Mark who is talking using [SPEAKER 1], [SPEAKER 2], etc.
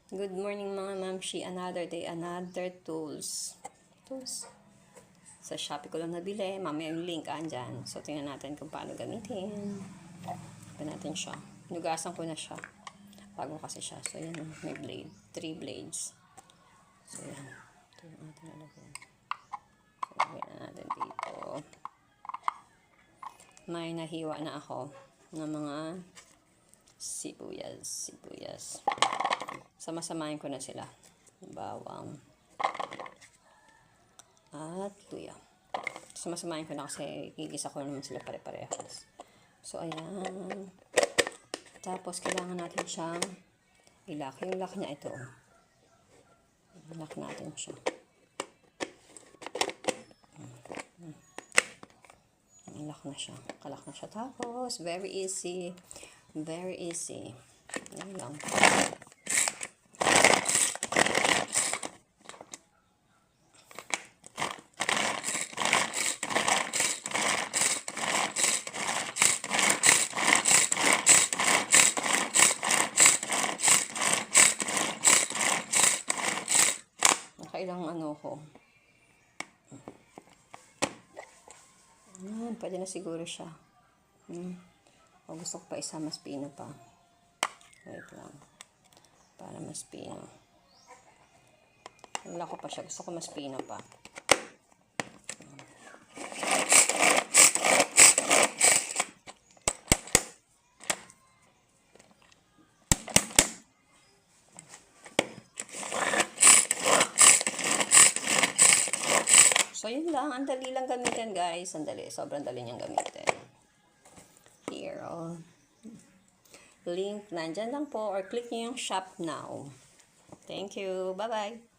[SPEAKER 1] Good morning mga mamshi. Another day, another tools. Sa Shopee ko lang nabili. Mamaya yung link andyan. So, tingnan natin kung paano gamitin. Tingnan natin siya. Nugasan ko na siya. Bago kasi siya. So, yan. May blade. 3 blades. So, yan. Ito yung ating alagyan. So, lagyan na natin dito. May nahiwa na ako ng mga sibuyas. Samasamahin ko na sila. Bawang. At luya. Samasamahin ko na kasi gigisa ko naman sila pare-parehas. So, ayan. Tapos, kailangan natin siyang ilak. Yung lock niya ito. Ilak natin siya. Ilak na siya. Kalak na siya. Tapos, very easy. Very easy. Ayan lang. Nakailang ano ko. Ayan, pwede na siguro siya. O gusto ko pa isa mas pino pa. Wait lang. Para mas pino. Wala ko pa siya. Gusto ko mas pino pa. So, yun lang. Ang dali lang gamitin, guys. Ang dali. Sobrang dali niyang gamitin. Here, oh. Link nandyan lang po. Or click niyo yung shop now. Thank you. Bye-bye.